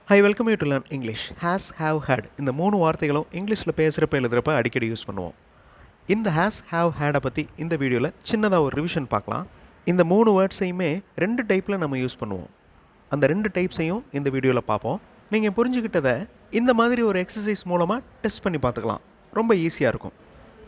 Hi, welcome you to learn English. Has, have, had இந்த மூணு வார்த்தைகளும் இங்கிலீஷில் பேசுகிறப்ப எழுதுகிறப்ப அடிக்கடி யூஸ் பண்ணுவோம். இந்த has, have, had பற்றி இந்த வீடியோவில் சின்னதாக ஒரு ரிவிஷன் பார்க்கலாம். இந்த மூணு வேர்ட்ஸையுமே ரெண்டு டைப்பில் நம்ம யூஸ் பண்ணுவோம். அந்த ரெண்டு டைப்ஸையும் இந்த வீடியோவில் பார்ப்போம். நீங்கள் புரிஞ்சுக்கிட்டதை இந்த மாதிரி ஒரு எக்ஸசைஸ் மூலமாக டெஸ்ட் பண்ணி பார்த்துக்கலாம். ரொம்ப ஈஸியாக இருக்கும்.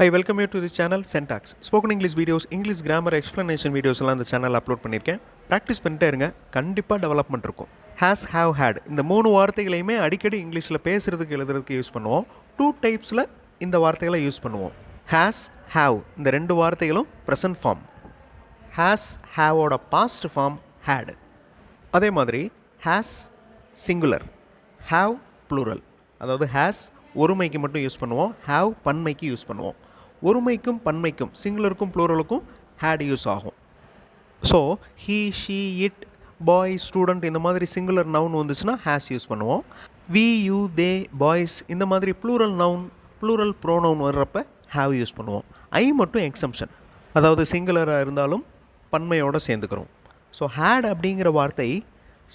I welcome you to the channel சென்டாக்ஸ். Spoken English videos, English grammar explanation வீடியோஸ்லாம் இந்த சேனலில் அப்லோட் பண்ணியிருக்கேன். ப்ராக்டிஸ் பண்ணிட்டே இருங்க, கண்டிப்பாக டெவலப்மெண்ட் இருக்கும். has, have, had இந்த மூணு வார்த்தைகளையுமே அடிக்கடி இங்கிலீஷில் பேசுகிறதுக்கு எழுதுறதுக்கு யூஸ் பண்ணுவோம். டூ டைப்ஸில் இந்த வார்த்தைகளை யூஸ் பண்ணுவோம். has, have இந்த ரெண்டு வார்த்தைகளும் ப்ரெசன்ட் ஃபார்ம். has, haveோட பாஸ்ட் ஃபார்ம் had. அதே மாதிரி has சிங்குலர், have ப்ளூரல். அதாவது has ஒருமைக்கு மட்டும் யூஸ் பண்ணுவோம், have பன்மைக்கு யூஸ் பண்ணுவோம். ஒருமைக்கும் பன்மைக்கும் சிங்குலருக்கும் ப்ளூரலுக்கும் had யூஸ் ஆகும். So he, she, it, boy, student இந்த மாதிரி சிங்குலர் நவுன் வந்துச்சுன்னா ஹேஸ் யூஸ் பண்ணுவோம். வி, யூ, தே, பாய்ஸ் இந்த மாதிரி ப்ளூரல் நவுன், ப்ளூரல் ப்ரோனவுன் வர்றப்ப ஹேவ் யூஸ் பண்ணுவோம். ஐ மட்டும் எக்ஸம்ஷன், அதாவது சிங்குலராக இருந்தாலும் பன்மையோடு சேர்ந்துக்கிறோம். ஸோ ஹேட் அப்படிங்கிற வார்த்தை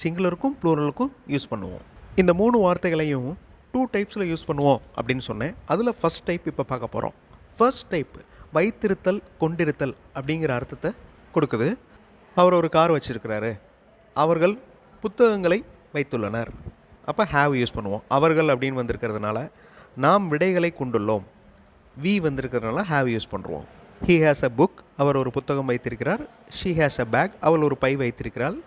சிங்குலருக்கும் ப்ளூரலுக்கும் யூஸ் பண்ணுவோம். இந்த மூணு வார்த்தைகளையும் டூ டைப்ஸில் யூஸ் பண்ணுவோம் அப்படின்னு சொன்னேன். அதில் ஃபஸ்ட் டைப் இப்போ பார்க்க போகிறோம். ஃபர்ஸ்ட் டைப் வைத்திருத்தல், கொண்டிருத்தல் அப்படிங்கிற அர்த்தத்தை கொடுக்குது. அவர் ஒரு கார் வச்சுருக்கிறாரு, அவர்கள் புத்தகங்களை வைத்துள்ளனர். அப்போ ஹேவ் யூஸ் பண்ணுவோம். அவர்கள் அப்படின்னு வந்திருக்கிறதுனால நாம் விடைகளை கொண்டுள்ளோம். வி வந்திருக்கிறதுனால ஹேவ் யூஸ் பண்ணுவோம். ஹீ ஹேஸ் அ புக், அவர் ஒரு புத்தகம் வைத்திருக்கிறார். ஷீ ஹேஸ் அ பேக், அவள் ஒரு பை வைத்திருக்கிறாள்.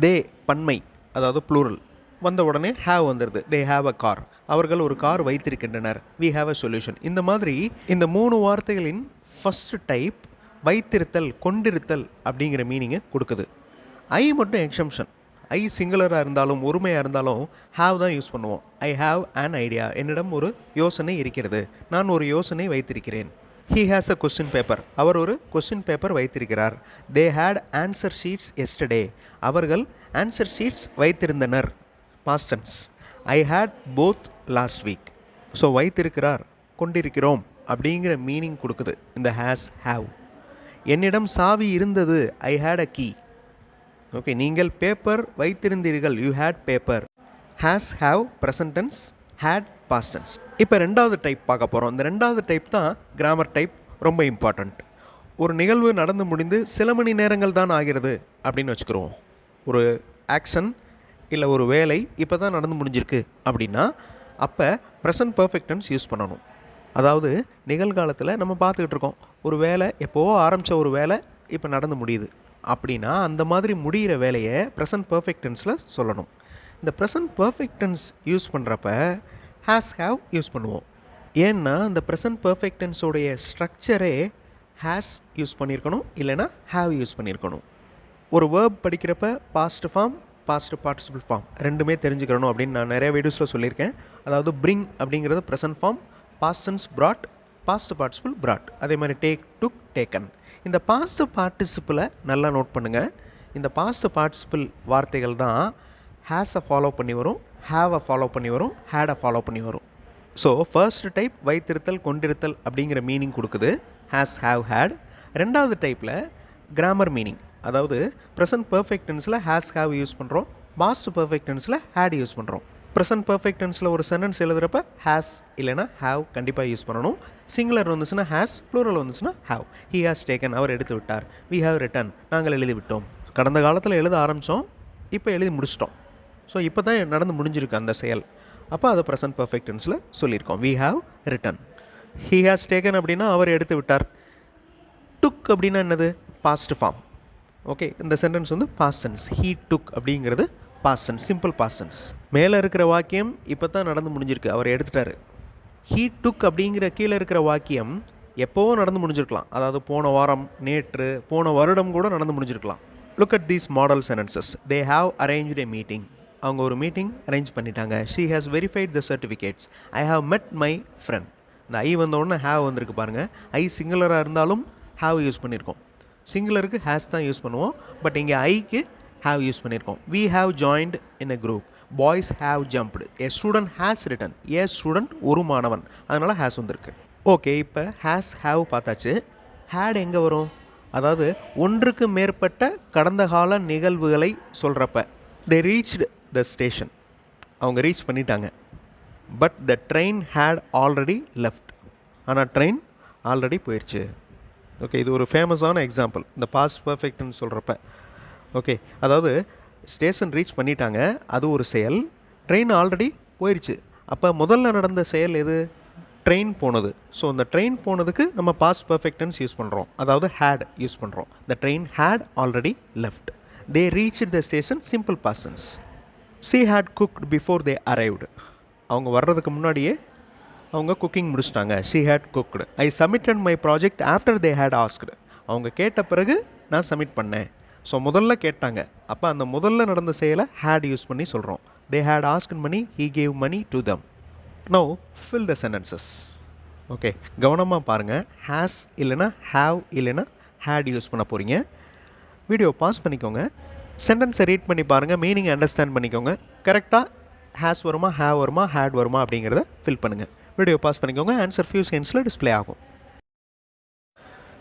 தே பன்மை, அதாவது ப்ளூரல் வந்த உடனே ஹேவ் வந்துடுது. தே ஹேவ் அ கார், அவர்கள் ஒரு கார் வைத்திருக்கின்றனர். We have a solution. இந்த மாதிரி இந்த மூணு வார்த்தைகளின் ஃபஸ்ட் டைப் வைத்திருத்தல், கொண்டிருத்தல் அப்படிங்கிற மீனிங்கை கொடுக்குது. ஐ மட்டும் எக்ஸம்ஷன். ஐ சிங்குலராக இருந்தாலும் ஒருமையாக இருந்தாலும் ஹாவ் தான் யூஸ் பண்ணுவோம். ஐ ஹாவ் அன் ஐடியா, என்னிடம் ஒரு யோசனை இருக்கிறது, நான் ஒரு யோசனை வைத்திருக்கிறேன். He has a question paper, அவர் ஒரு கொஸ்டின் பேப்பர் வைத்திருக்கிறார். They had answer sheets yesterday, அவர்கள் ஆன்சர் ஷீட்ஸ் வைத்திருந்தனர். Past tense. I had both last week. So வைத்திருக்கிறார், கொண்டிருக்கிறோம் அப்படிங்கிற மீனிங் கொடுக்குது இந்த ஹேஸ், ஹேவ். என்னிடம் சாவி இருந்தது, I had a key. Okay, நீங்கள் பேப்பர் வைத்திருந்தீர்கள், you had paper. Has, have present tense, had past tense. இப்போ ரெண்டாவது டைப் பார்க்க போகிறோம். இந்த ரெண்டாவது டைப் தான் கிராமர் டைப், ரொம்ப இம்பார்ட்டண்ட். ஒரு நிகழ்வு நடந்து முடிந்து சில மணி நேரங்கள் தான் ஆகிறது அப்படின்னு வச்சுக்கிறோம். ஒரு ஆக்ஷன் இல்லை ஒரு வேலை இப்போ தான் நடந்து முடிஞ்சிருக்கு அப்படின்னா அப்போ ப்ரெசன்ட் பர்ஃபெக்ட் டென்ஸ் யூஸ் பண்ணணும். அதாவது நிகழ்காலத்தில் நம்ம பார்த்துக்கிட்டு இருக்கோம், ஒரு வேலை எப்போவோ ஆரம்பித்த ஒரு வேலை இப்போ நடந்து முடியுது அப்படின்னா அந்த மாதிரி முடிகிற வேலையை ப்ரெசன்ட் பர்ஃபெக்ட் டென்ஸில் சொல்லணும். இந்த ப்ரெசன்ட் பர்ஃபெக்ட் டென்ஸ் யூஸ் பண்ணுறப்ப ஹேஸ், ஹேவ் யூஸ் பண்ணுவோம். ஏன்னா இந்த ப்ரெசன்ட் பர்ஃபெக்ட் டென்ஸோடைய ஸ்ட்ரக்சரே ஹேஸ் யூஸ் பண்ணியிருக்கணும், இல்லைனா ஹேவ் யூஸ் பண்ணியிருக்கணும். ஒரு வேர்ப் படிக்கிறப்ப past form, past participle form ரெண்டுமே தெரிஞ்சுக்கிறணும் அப்படின்னு நான் நிறைய வீடியோஸில் சொல்லியிருக்கேன். அதாவது பிரிங் அப்படிங்கிறது present form, past tense brought, past participle brought. அதே மாதிரி டேக், டுக், டேக்கன். இந்த பாஸ்ட் பார்ட்டிசிபிளை நல்லா நோட் பண்ணுங்கள். இந்த பாஸ்ட் பார்ட்டிசிபிள் வார்த்தைகள் தான் ஹேஸை ஃபாலோ பண்ணி வரும், ஹேவை ஃபாலோ பண்ணி வரும், ஹேடை ஃபாலோ பண்ணி வரும். ஸோ ஃபர்ஸ்ட் டைப் வைத்திருத்தல், கொண்டிருத்தல் அப்படிங்கிற மீனிங் கொடுக்குது ஹேஸ், ஹேவ், ஹேட். ரெண்டாவது டைப்பில் கிராமர் மீனிங், அதாவது ப்ரெசன்ட் பர்ஃபெக்ட் டென்ஸில் ஹேஸ், ஹேவ் யூஸ் பண்ணுறோம், பாஸ்ட் பர்ஃபெக்ட் டென்ஸில் ஹேட் யூஸ் பண்ணுறோம். ப்ரெசன்ட் பர்ஃபெக்ட் டென்ஸில் ஒரு சென்டென்ஸ் எழுதுகிறப்ப ஹேஸ் இல்லைனா ஹேவ் கண்டிப்பாக யூஸ் பண்ணணும். சிங்குலர் வந்துச்சுன்னா ஹேஸ், ப்ளூரல் வந்துச்சுன்னா ஹேவ். ஹி ஹேஸ் டேக்கன், அவர் எடுத்து விட்டார். வி ஹேவ் ரிட்டன், நாங்கள் எழுதி விட்டோம். கடந்த காலத்தில் எழுத ஆரம்பித்தோம், இப்போ எழுதி முடிச்சிட்டோம். ஸோ இப்போ தான் நடந்து முடிஞ்சிருக்கு அந்த செயல். அப்போ அதை ப்ரெசன்ட் பர்ஃபெக்ட் டென்ஸில் சொல்லியிருக்கோம். We have written. He has taken அப்படின்னா அவர் எடுத்து விட்டார். டுக் அப்படின்னா என்னது? Past form. ஓகே, இந்த சென்டென்ஸ் வந்து பாஸ்ட் டென்ஸ். ஹீ டுக் அப்படிங்கிறது past tense, simple past tense. மேலே இருக்கிற வாக்கியம் இப்போ தான் நடந்து முடிஞ்சிருக்கு, அவர் எடுத்துட்டாரு. ஹீ டுக் அப்படிங்கிற கீழே இருக்கிற வாக்கியம் எப்போவோ நடந்து முடிஞ்சிருக்கலாம். அதாவது போன வாரம், நேற்று, போன வருடம் கூட நடந்து முடிஞ்சிருக்கலாம். Look at these model sentences. They have arranged a meeting, அவங்க ஒரு மீட்டிங் அரேஞ்ச் பண்ணிட்டாங்க. She has verified the certificates. I have met my friend. இந்த ஐ வந்த உடனே ஹேவ் வந்திருக்கு பாருங்கள். ஐ சிங்குலராக இருந்தாலும் ஹேவ் யூஸ் பண்ணியிருக்கோம், சிங்குலருக்கு ஹேஸ் தான் யூஸ் பண்ணுவோம். பட் இங்கே ஐக்கு ஹேவ் யூஸ் பண்ணியிருக்கோம். We have joined in a group. Boys have jumped. A student has written. A student ஒரு மாணவன், அதனால் ஹேஸ் வந்திருக்கு. ஓகே, இப்போ ஹேஸ், ஹேவ் பார்த்தாச்சு. ஹேட் எங்கே வரும்? அதாவது ஒன்றுக்கு மேற்பட்ட கடந்த கால நிகழ்வுகளை சொல்கிறப்ப. தே ரீச்டு த ஸ்டேஷன், அவங்க ரீச் பண்ணிட்டாங்க. But the train had already left. ஆனால் ட்ரெயின் ஆல்ரெடி போயிடுச்சு. ஓகே, இது ஒரு ஃபேமஸான எக்ஸாம்பிள் இந்த பாஸ்ட் பர்ஃபெக்ட்னு சொல்கிறப்ப. ஓகே, அதாவது ஸ்டேஷன் ரீச் பண்ணிட்டாங்க, அது ஒரு செயல். ட்ரெயின் ஆல்ரெடி போயிடுச்சு. அப்போ முதல்ல நடந்த செயல் எது? ட்ரெயின் போனது. ஸோ அந்த ட்ரெயின் போனதுக்கு நம்ம பாஸ்ட் பர்ஃபெக்ட் டென்ஸ் யூஸ் பண்ணுறோம், அதாவது ஹேட் யூஸ் பண்ணுறோம். The train had already left. They reached the station, simple past tense. She had cooked before they arrived. அவங்க வர்றதுக்கு முன்னாடியே அவங்க குக்கிங் முடிச்சிட்டாங்க. She had cooked. I submitted my project after they had asked. அவங்க கேட்ட பிறகு நான் சப்மிட் பண்ணேன். ஸோ முதல்ல கேட்டாங்க, அப்போ அந்த முதல்ல நடந்த செயலை ஹேட் யூஸ் பண்ணி சொல்கிறோம். They had asked money, he gave money to them. Now fill the sentences. Okay, கவனமாக பாருங்கள். ஹேஸ் இல்லைன்னா ஹேவ் இல்லைன்னா ஹேட் யூஸ் பண்ண போகிறீங்க. வீடியோ பாஸ் பண்ணிக்கோங்க, சென்டென்ஸை ரீட் பண்ணி பாருங்கள், மீனிங் அண்டர்ஸ்டாண்ட் பண்ணிக்கோங்க. கரெக்டாக ஹேஸ் வருமா, ஹேவ் வருமா, ஹேட் வருமா அப்படிங்கிறத ஃபில் பண்ணுங்கள். வீடியோ பாஸ் பண்ணிக்கோங்க. ஆன்சர் ஃபியூ செகண்ட்ஸில் டிஸ்பிளே ஆகும்.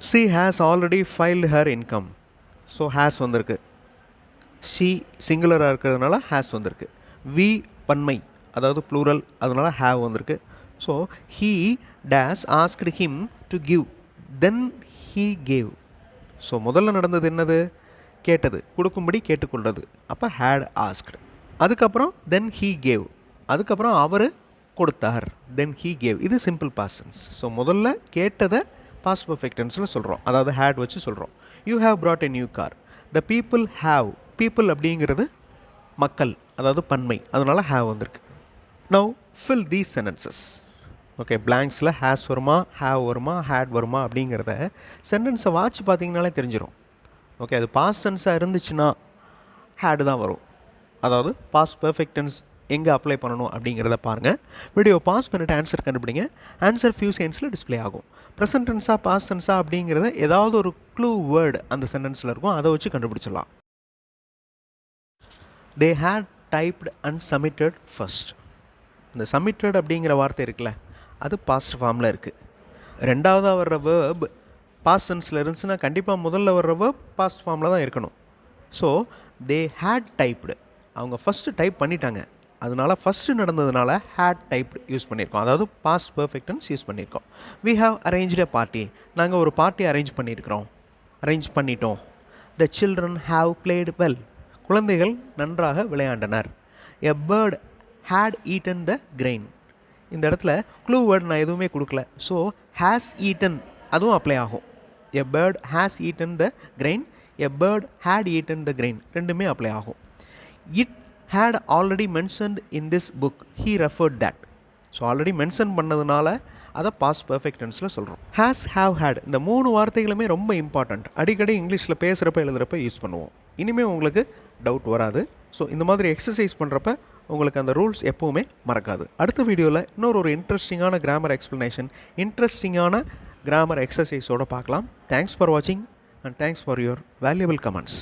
She has already filed her income. So has வந்திருக்கு. ஷீ சிங்குலராக இருக்கிறதுனால ஹேஸ் வந்திருக்கு. வி பன்மை, அதாவது ப்ளூரல், அதனால ஹேவ் வந்திருக்கு. So he days asked him to give, then he gave. So முதல்ல நடந்தது என்னது? கேட்டது, கொடுக்கும்படி கேட்டுக்கொள்வது. அப்போ ஹேட் ஆஸ்க்டு. அதுக்கப்புறம் தென் ஹீ கேவ், அதுக்கப்புறம் அவர் கொடுத்தார், தென் ஹீ கேவ். இது சிம்பிள் பாஸ்ட் டென்ஸ். ஸோ முதல்ல கேட்டதை பாஸ்ட் பர்ஃபெக்ட் டென்ஸில் சொல்கிறோம், அதாவது ஹேட் வச்சு சொல்கிறோம். You have brought a new car. The people have, people அப்படிங்கிறது மக்கள், அதாவது பன்மை, அதனால் ஹேவ் வந்திருக்கு. Now fill these sentences. Okay, பிளாங்க்ஸில் ஹேஸ் வருமா, ஹேவ் வருமா, ஹேட் வருமா அப்படிங்கிறத சென்டென்ஸை வாட்ச் பார்த்தீங்கனாலே தெரிஞ்சிடும். ஓகே, அது பாஸ்ட் டென்ஸாக இருந்துச்சுன்னா ஹேடு தான் வரும். அதாவது பாஸ்ட் பர்ஃபெக்ட் டென்ஸ் எங்கே அப்ளை பண்ணணும் அப்படிங்கிறத பாருங்கள். வீடியோ பாஸ் பண்ணிவிட்டு ஆன்சர் கண்டுபிடிங்க. ஆன்சர் ஃபியூ செகண்ட்ஸில் டிஸ்பிளே ஆகும். ப்ரெசன்ட் டென்ஸாக பாஸ்ட் டென்ஸாக அப்படிங்கிறத ஏதாவது ஒரு க்ளூ வேர்டு அந்த சென்டென்ஸில் இருக்கும், அதை வச்சு கண்டுபிடிச்சிடலாம். They had typed and submitted first. இந்த சப்மிட்டட் அப்படிங்கிற வார்த்தை இருக்குல்ல, அது பாஸ்ட் ஃபார்மில் இருக்குது. ரெண்டாவதாக வர்ற வேர்ப் பாஸ்ட் டென்ஸில் இருந்துச்சுன்னா கண்டிப்பாக முதல்ல வர்ற வேர்ப் பாஸ்ட் ஃபார்மில் தான் இருக்கணும். ஸோ தே ஹேட் டைப்டு, அவங்க ஃபஸ்ட்டு டைப் பண்ணிட்டாங்க, அதனால் ஃபஸ்ட்டு நடந்ததுனால ஹேட் டைப்டு யூஸ் பண்ணியிருக்கோம், அதாவது பாஸ்ட் பர்ஃபெக்ட் டென்ஸ் யூஸ் பண்ணியிருக்கோம். We have arranged a party. நாங்கள் ஒரு பார்ட்டி அரேஞ்ச் பண்ணிட்டோம். The children have played well. குழந்தைகள் நன்றாக விளையாண்டனர். A bird had eaten the grain. இந்த இடத்துல க்ளூ வேர்டு நான் எதுவுமே கொடுக்கல. ஸோ ஹேஸ் ஈட்டன் அதுவும் அப்ளை ஆகும். A bird has eaten the grain, a bird had eaten the grain ரெண்டுமே அப்ளை ஆகும். It had already mentioned in this book, he referred that. So already mention பண்ணதுனால அதை past perfect டென்ஸில் சொல்கிறோம். Has, have, had இந்த 3 வார்த்தைகளுமே ரொம்ப important. அடிக்கடி இங்கிலீஷில் பேசுகிறப்ப எழுதுகிறப்ப யூஸ் பண்ணுவோம். இனிமேல் உங்களுக்கு டவுட் வராது. ஸோ இந்த மாதிரி எக்ஸசைஸ் பண்ணுறப்ப உங்களுக்கு அந்த ரூல்ஸ் எப்போவுமே மறக்காது. அடுத்த வீடியோவில் இன்னொரு இன்ட்ரெஸ்டிங்கான கிராமர் எக்ஸ்ப்ளனேஷன், இன்ட்ரெஸ்டிங்கான கிராமர் எக்ஸசைஸோடு பார்க்கலாம். தேங்க்ஸ் ஃபார் வாட்சிங் and thanks for your valuable comments.